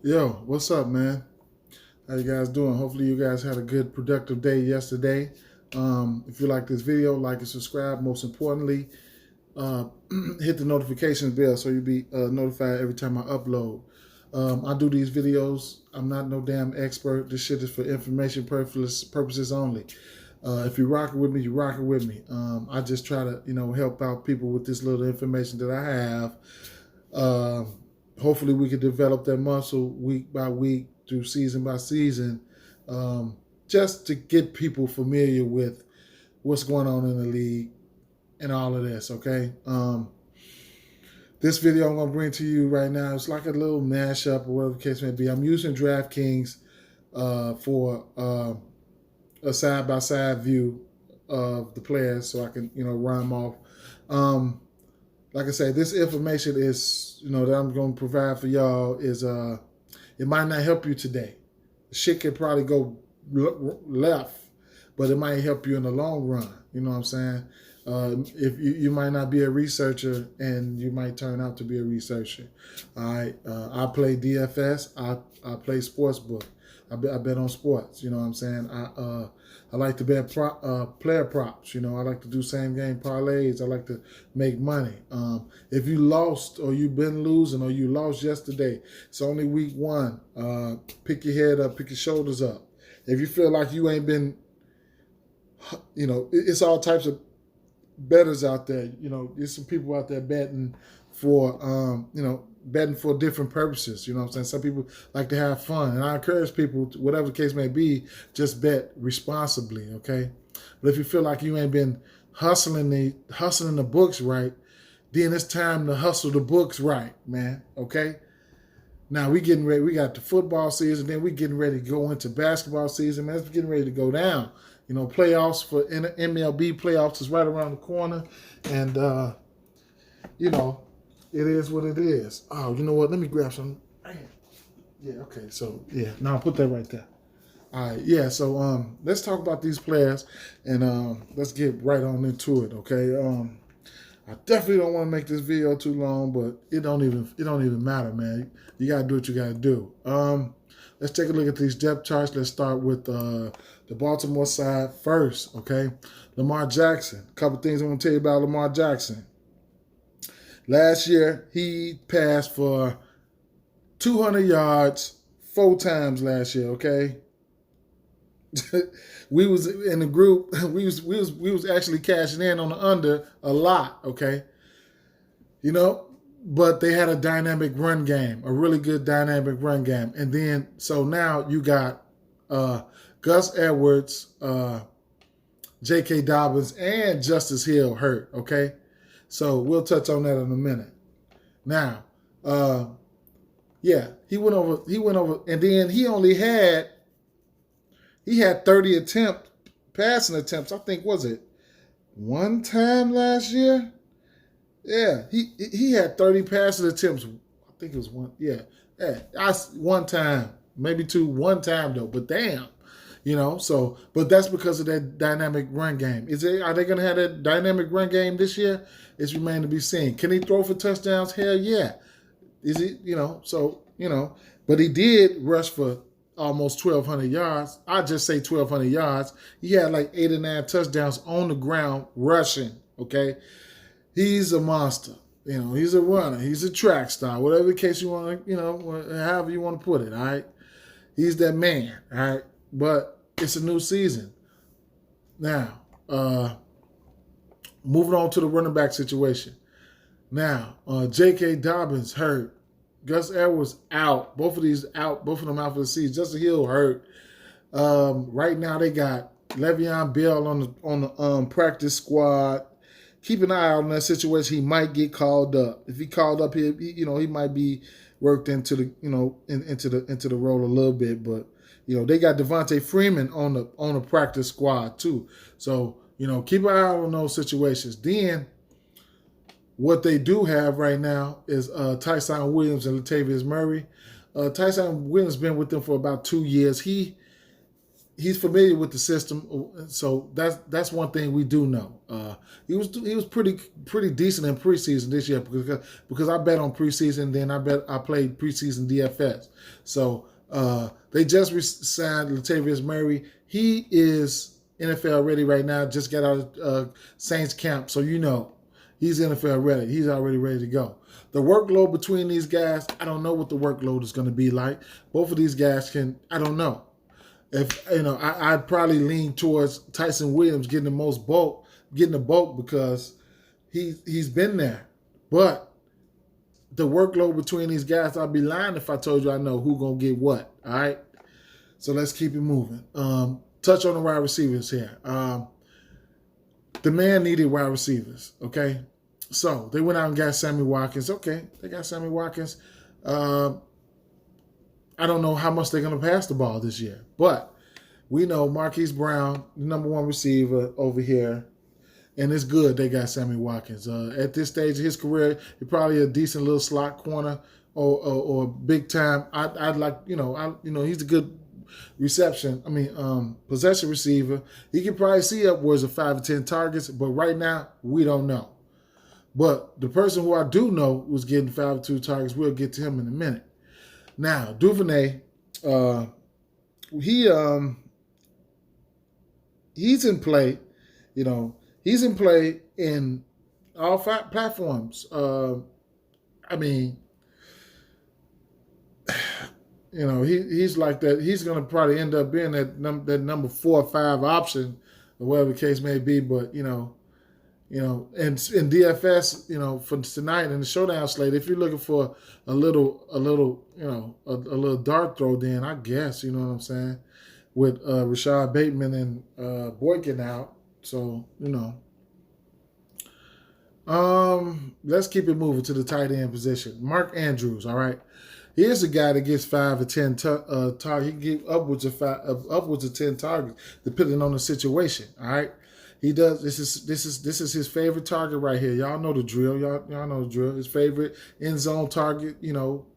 Yo, what's up, man? How you guys doing? Hopefully you guys had a good, productive day yesterday. If you like this video, like and subscribe. Most importantly, uh, hit the notification bell so you'll be notified every time I upload. I do these videos. I'm not no damn expert. This shit is for information purposes only. If you're rocking with me, you're rocking with me. I just try to, help out people with this little information that I have. Uh, Hopefully we can develop that muscle week by week through season by season, just to get people familiar with what's going on in the league and all of this, okay? This video I'm going to bring to you right now is like a little mashup or whatever the case may be. I'm using DraftKings for a side-by-side view of the players so I can, run them off. Like I say, this information is, that I'm going to provide for y'all is, it might not help you today. Shit could probably go left, but it might help you in the long run. You know what I'm saying? If you might not be a researcher, and you might turn out to be a researcher. All right. I play DFS. I play sportsbook. I bet on sports. You know what I'm saying? I like to bet player props. I like to do same game parlays. I like to make money. If you lost or you've been losing or you lost yesterday, it's only week one. Pick your head up, pick your shoulders up. If you feel like you ain't been, it's all types of bettors out there. There's some people out there betting for, betting for different purposes. You know what I'm saying? Some people like to have fun. And I encourage people, whatever the case may be, just bet responsibly, okay? But if you feel like you ain't been hustling the books right, then it's time to hustle the books right, man, okay? Now we getting ready. We got the football season, then we getting ready to go into basketball season, man. It's getting ready to go down. Playoffs for MLB playoffs is right around the corner. And, it is what it is. Oh, you know what? Let me grab some. Yeah, okay. So, yeah. Now I'll put that right there. All right. Yeah, so let's talk about these players, and let's get right on into it, okay? I definitely don't want to make this video too long, but it don't even matter, man. You got to do what you got to do. Let's take a look at these depth charts. Let's start with the Baltimore side first, okay? Lamar Jackson. A couple things I'm going to tell you about Lamar Jackson. Last year, he passed for 200 yards 4 times last year, okay? We was in the group, we was actually cashing in on the under a lot, okay? But they had a dynamic run game, a really good dynamic run game. And then, so now you got Gus Edwards, J.K. Dobbins, and Justice Hill hurt, okay? So we'll touch on that in a minute. Now, yeah, he went over, and then he had 30 passing attempts. I think, was it one time last year? Yeah, he had 30 passing attempts. I think it was one. Yeah, one time, maybe two. One time though, but damn. So, but that's because of that dynamic run game. Are they going to have that dynamic run game this year? It's remained to be seen. Can he throw for touchdowns? Hell yeah. Is he, but he did rush for almost 1,200 yards. I just say 1,200 yards. He had like 8 or 9 touchdowns on the ground rushing, okay? He's a monster. He's a runner. He's a track star. Whatever the case you want to, however you want to put it, all right? He's that man, all right? But it's a new season. Now, moving on to the running back situation. Now, J.K. Dobbins hurt. Gus Edwards out. Both of them out for the season. Justin Hill hurt. Right now they got Le'Veon Bell on the practice squad. Keep an eye on that situation. He might get called up. If he called up, he might be worked into the into the role a little bit. But they got Devontae Freeman on the practice squad too. So keep an eye on those situations. Then what they do have right now is Tyson Williams and Latavius Murray. Tyson Williams been with them for about 2 years. He he's familiar with the system, so that's one thing we do know. He was pretty decent in preseason this year because I bet on preseason, then I played preseason DFS. So they just signed Latavius Murray. He is NFL ready right now. Just got out of Saints camp, so he's NFL ready. He's already ready to go. The workload between these guys, I don't know what the workload is going to be like. Both of these guys I don't know. If I'd probably lean towards Tyson Williams getting the bulk because he's been there. But the workload between these guys, I'd be lying if I told you I know who gonna get what. All right. So let's keep it moving. Touch on the wide receivers here. The man needed wide receivers. Okay. So they went out and got Sammy Watkins. Okay, they got Sammy Watkins. I don't know how much they're going to pass the ball this year, but we know Marquise Brown, the number one receiver over here, and it's good they got Sammy Watkins. At this stage of his career, he's probably a decent little slot corner or big time. I'd like, he's a good possession receiver. He can probably see upwards of 5 to 10 targets, but right now we don't know. But the person who I do know was getting 5 to 2 targets. We'll get to him in a minute. Now, Duvernay, he's in play. He's in play in all 5 platforms. He's like that. He's going to probably end up being that number 4 or 5 option, or whatever the case may be. But and in DFS, for tonight in the showdown slate, if you're looking for a little dart throw, then I guess, you know what I'm saying, with Rashad Bateman and Boykin out. So, let's keep it moving to the tight end position. Mark Andrews, all right. Here's a guy that gets 5 or 10 targets. He can get upwards of 10 targets, depending on the situation, all right. He does. This is his favorite target right here. Y'all know the drill. Y'all know the drill. His favorite end zone target.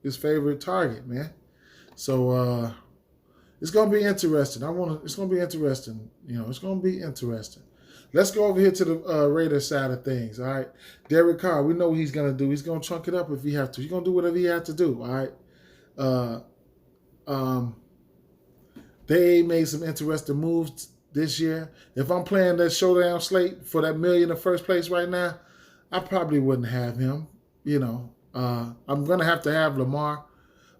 His favorite target, man. So it's gonna be interesting. It's gonna be interesting. It's gonna be interesting. Let's go over here to the Raiders side of things. All right, Derek Carr. We know what he's gonna do. He's gonna chunk it up if he have to. He's gonna do whatever he has to do. All right. They made some interesting moves this year. If I'm playing that showdown slate for that million in first place right now, I probably wouldn't have him. I'm gonna have to have Lamar,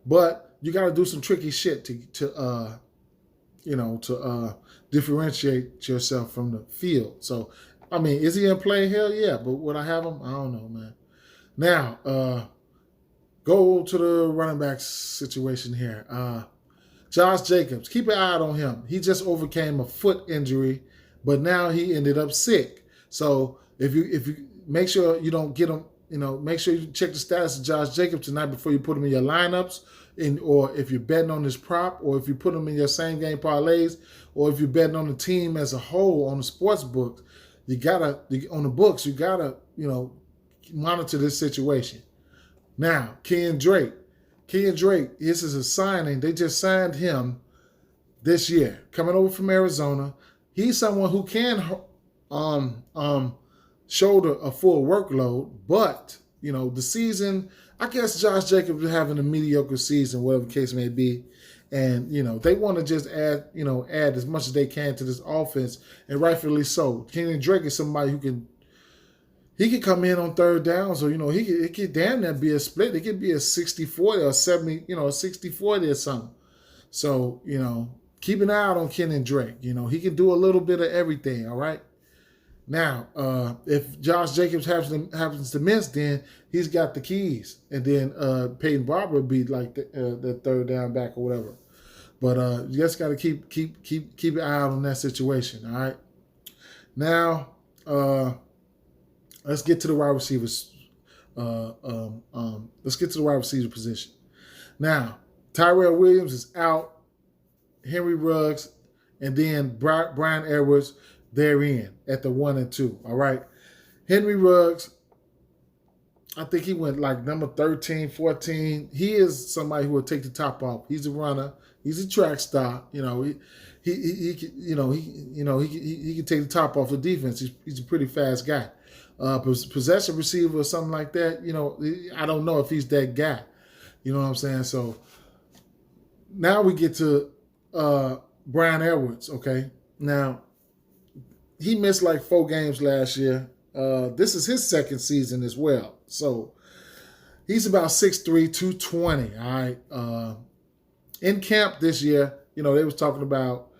but you got to do some tricky shit to differentiate yourself from the field. So, is he in play? Hell yeah. But would I have him? I don't know, man. Now, go to the running back situation here. Josh Jacobs, keep an eye out on him. He just overcame a foot injury, but now he ended up sick. So if you make sure you don't get him, make sure you check the status of Josh Jacobs tonight before you put him in your lineups, or if you're betting on his prop, or if you put him in your same game parlays, or if you're betting on the team as a whole on the sports books, you gotta monitor this situation. Now, Kenyon Drake, this is a signing. They just signed him this year, coming over from Arizona. He's someone who can shoulder a full workload, but the season, I guess Josh Jacobs is having a mediocre season, whatever the case may be, and they want to just add as much as they can to this offense, and rightfully so. Kenyon Drake is somebody who can. He could come in on third downs, or it could damn near be a split. It could be a 60-40 or 70, 60-40 or something. So, keep an eye out on Kenyon Drake. He can do a little bit of everything, all right? Now, if Josh Jacobs happens to miss, then he's got the keys. And then Peyton Barber would be like the third down back or whatever. But you just got to keep an eye out on that situation, all right? Now, let's get to the wide receivers. Let's get to the wide receiver position. Now, Tyrell Williams is out. Henry Ruggs, and then Brian Edwards, they're in at the 1 and 2. All right. Henry Ruggs, I think he went like number 13, 14. He is somebody who will take the top off. He's a runner. He's a track star. he can take the top off the defense. He's a pretty fast guy. Possession receiver or something like that. I don't know if he's that guy. You know what I'm saying? So now we get to Brian Edwards. Okay, now he missed like 4 games last year. This is his second season as well. So he's about 6'3", 220. All right. In camp this year, they was talking about,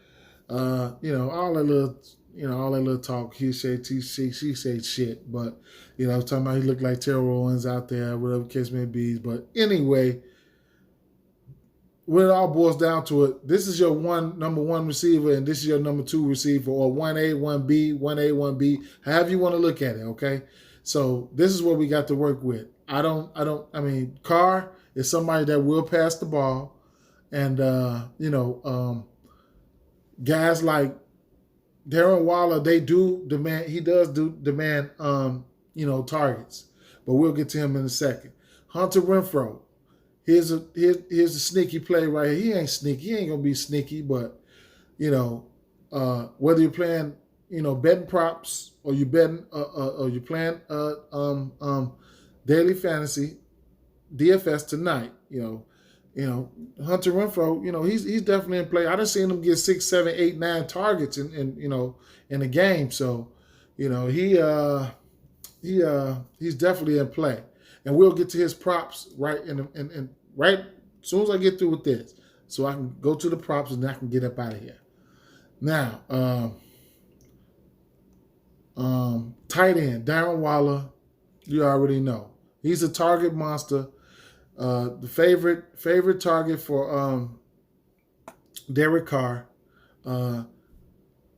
all that little talk. He said, she said shit. But, talking about he looked like Terrell Owens out there, whatever the case may be. But anyway, when it all boils down to it, this is your number one receiver, and this is your number 2 receiver, or 1A, 1B, 1A, 1B, however you want to look at it, okay? So this is what we got to work with. Carr is somebody that will pass the ball, and guys like Darren Waller, he does demand targets, but we'll get to him in a second. Hunter Renfrow. Here's a sneaky play right here. He ain't sneaky. He ain't gonna be sneaky, but whether you're playing betting props or you betting or you're playing daily fantasy DFS tonight, Hunter Renfrow, he's definitely in play. I done seen him get 6, 7, 8, 9 targets in a game. So he's definitely in play. And we'll get to his props right right as soon as I get through with this, so I can go to the props and I can get up out of here. Now, tight end Darren Waller, you already know he's a target monster. The favorite target for Derek Carr.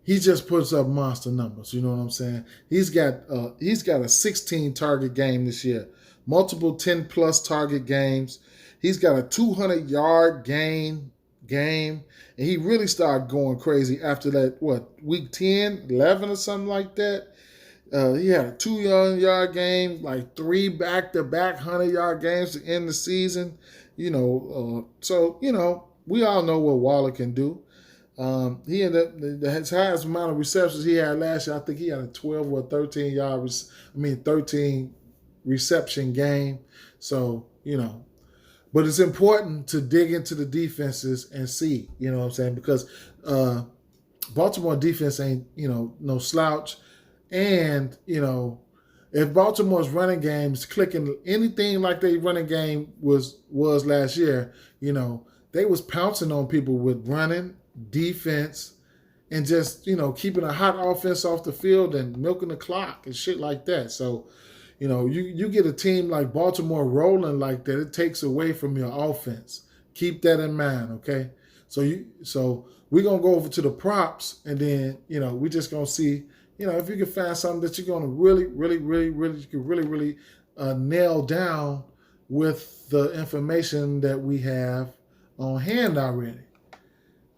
He just puts up monster numbers. You know what I'm saying? He's got a 16 target game this year. Multiple 10-plus target games. He's got a 200-yard game, and he really started going crazy after that, week 10, 11 or something like that? He had a 200-yard game, like 3 back-to-back 100-yard games to end the season. We all know what Waller can do. He ended up, the highest amount of receptions he had last year, I think he had a 12 or 13 reception game. So, but it's important to dig into the defenses and see, you know what I'm saying? Because Baltimore defense ain't, no slouch. And, if Baltimore's running game is clicking anything like their running game was last year, they was pouncing on people with running, defense, and just, keeping a hot offense off the field and milking the clock and shit like that. So, you get a team like Baltimore rolling like that, it takes away from your offense. Keep that in mind, okay? So we're gonna go over to the props, and then we're just gonna see, if you can find something that you're gonna really nail down with the information that we have on hand already.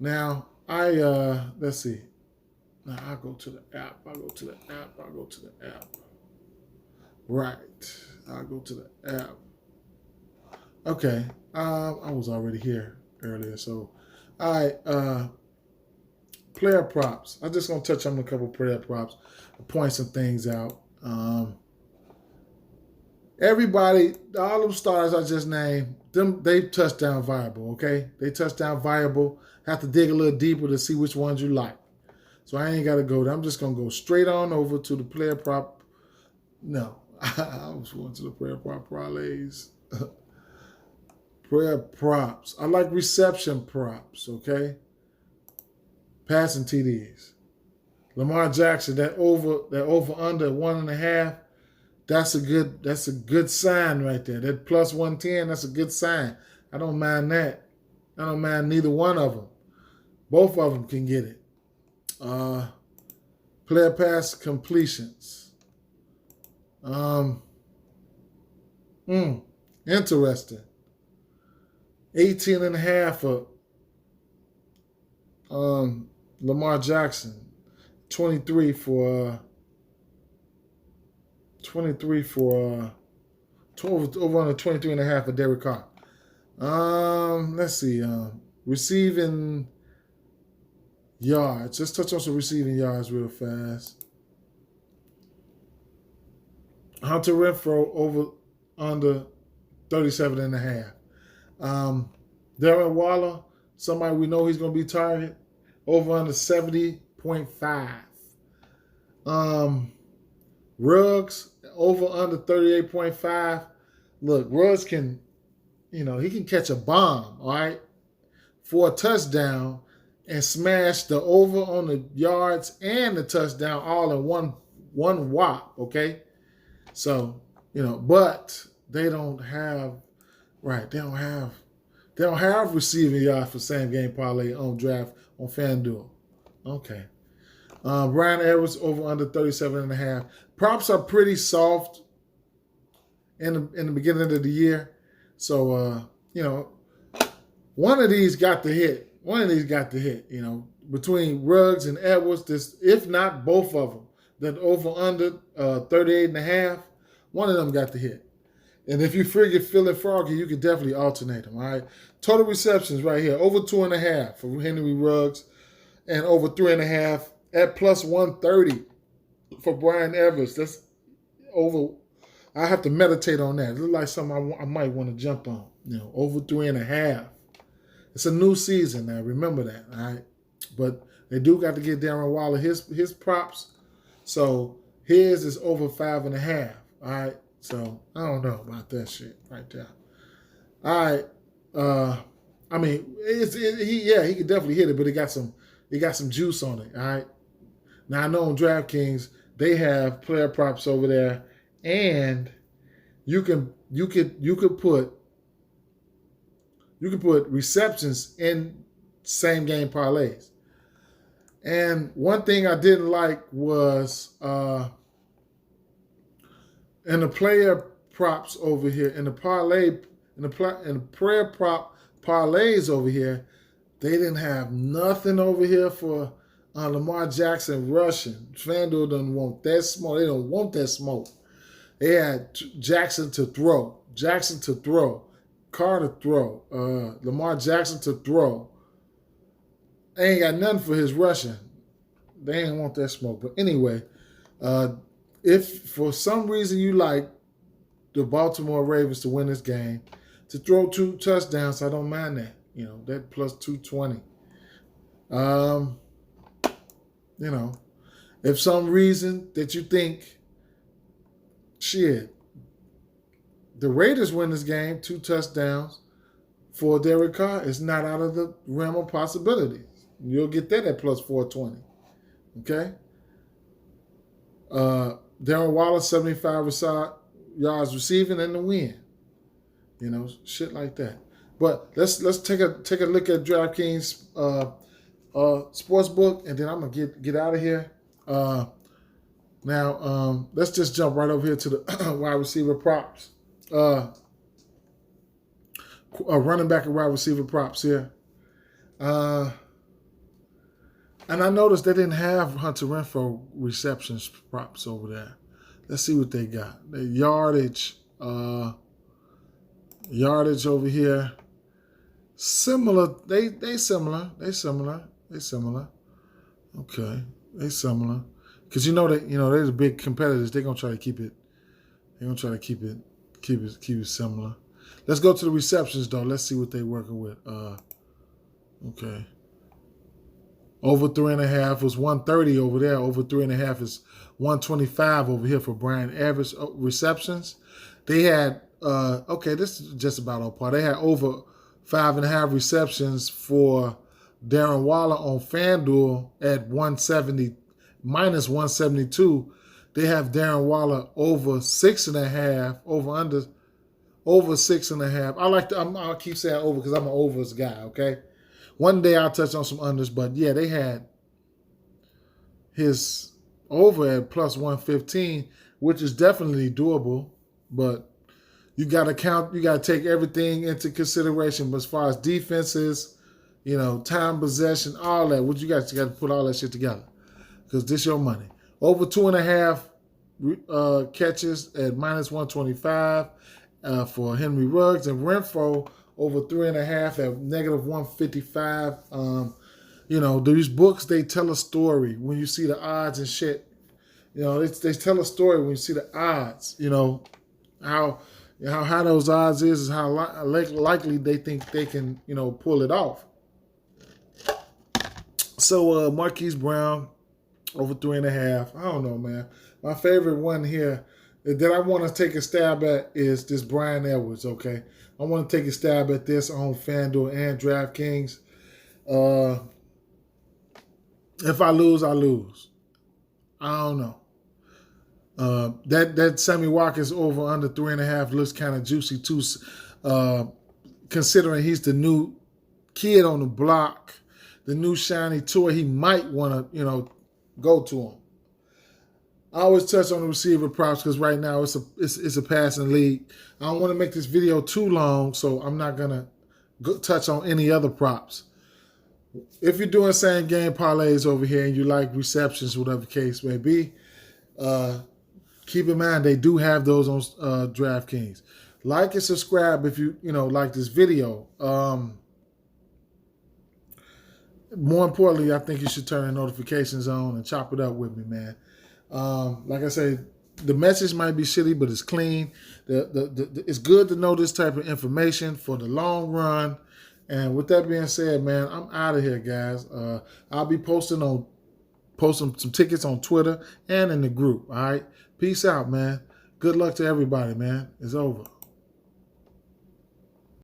Now let's see. Now I'll go to the app. Right. I'll go to the app. Okay. I was already here earlier. So, all right. Player props. I'm just going to touch on a couple player props, point some things out. Everybody, all them stars I just named, they touchdown viable, okay? They touchdown viable. Have to dig a little deeper to see which ones you like. So I ain't got to go there. I'm just going to go straight on over to the player prop. No. I was going to the prayer prop parlays. Prayer props. I like reception props, okay? Passing TDs. Lamar Jackson, that over under 1.5, that's a good sign right there. That plus 110, that's a good sign. I don't mind that. I don't mind neither one of them. Both of them can get it. Player pass completions. Interesting. 18.5 for Lamar Jackson. 23 for over under 23.5 for Derek Carr. Let's see. Receiving yards. Let's touch on some receiving yards real fast. Hunter Renfrow over under 37.5. Darren Waller, somebody we know he's going to be targeted, over under 70.5. Ruggs, over under 38.5. Look, Ruggs can, he can catch a bomb, all right, for a touchdown and smash the over on the yards and the touchdown all in one whop, okay? So, but they don't have receiving yards for same game parlay on FanDuel. Okay. Brian Edwards over under 37.5. Props are pretty soft in the beginning of the year. So one of these got to hit. Between Ruggs and Edwards, if not both of them, that over under 38.5, one of them got to hit. And if you figure feeling froggy, you could definitely alternate them. All right. Total receptions right here, over 2.5 for Henry Ruggs, and over 3.5 at plus 130 for Brian Evers. That's over. I have to meditate on that. It looks like something I might want to jump on. Over 3.5. It's a new season now. Remember that. All right. But they do got to get Darren Waller his props. So his is over 5.5. All right. So I don't know about that shit right there. All right. He could definitely hit it, but it got some juice on it. All right. Now I know on DraftKings they have player props over there, and you could put receptions in same game parlays. And one thing I didn't like was in the player props over here, in the prayer prop parlays over here, they didn't have nothing over here for Lamar Jackson rushing. FanDuel doesn't want that smoke. They don't want that smoke. They had Jackson to throw, Carr to throw, Lamar Jackson to throw. They ain't got nothing for his rushing. They ain't want that smoke. But anyway, if for some reason you like the Baltimore Ravens to win this game, to throw 2 touchdowns, I don't mind that. That plus 220. If some reason that you think, shit, the Raiders win this game, 2 touchdowns for Derek Carr, it's not out of the realm of possibilities. You'll get that at plus 420. Okay? Darren Waller, 75 yards receiving and the win. Shit like that. But let's take a look at DraftKings Sportsbook, and then I'm gonna get out of here. Now let's just jump right over here to the wide receiver props. Running back and wide receiver props here. And I noticed they didn't have Hunter Renfrow receptions props over there. Let's see what they got. The yardage over here. Similar. They similar. Okay. They similar. Because they're the big competitors. They're gonna try to keep it. Keep it similar. Let's go to the receptions though. Let's see what they're working with. Okay. Over 3.5 was 130 over there. Over 3.5 is 125 over here for Brian Evers receptions. They had this is just about on par. They had over 5.5 receptions for Darren Waller on FanDuel at 170 minus 172. They have Darren Waller over 6.5, over 6.5. I'll keep saying over because I'm an overs guy, okay? One day I'll touch on some unders, but yeah, they had his over at plus 115, which is definitely doable, but you got to take everything into consideration. But as far as defenses, time possession, all that, you got to put all that shit together because this your money. Over 2.5 catches at minus 125 for Henry Ruggs, and Renfrow over 3.5 at negative 155. You know, these books, they tell a story when you see the odds and shit. You know, they tell a story when you see the odds. You know, how those odds is how likely they think they can, you know, pull it off. So Marquise Brown over 3.5. I don't know, man. My favorite one here that I want to take a stab at is this Brian Edwards. Okay, I want to take a stab at this on FanDuel and DraftKings. If I lose, I lose. I don't know. That Sammy Watkins over under 3.5 looks kind of juicy too, considering he's the new kid on the block, the new shiny toy. He might want to, you know, go to him. I always touch on the receiver props because right now it's a passing league. I don't want to make this video too long, so I'm not gonna touch on any other props. If you're doing same game parlays over here and you like receptions, whatever the case may be, keep in mind they do have those on DraftKings. Like and subscribe if you like this video. More importantly, I think you should turn the notifications on and chop it up with me, man. Like I say, the message might be shitty, but it's clean. It's good to know this type of information for the long run. And with that being said, man, I'm out of here, guys. I'll be posting some tickets on Twitter and in the group. All right, peace out, man. Good luck to everybody, man. It's over.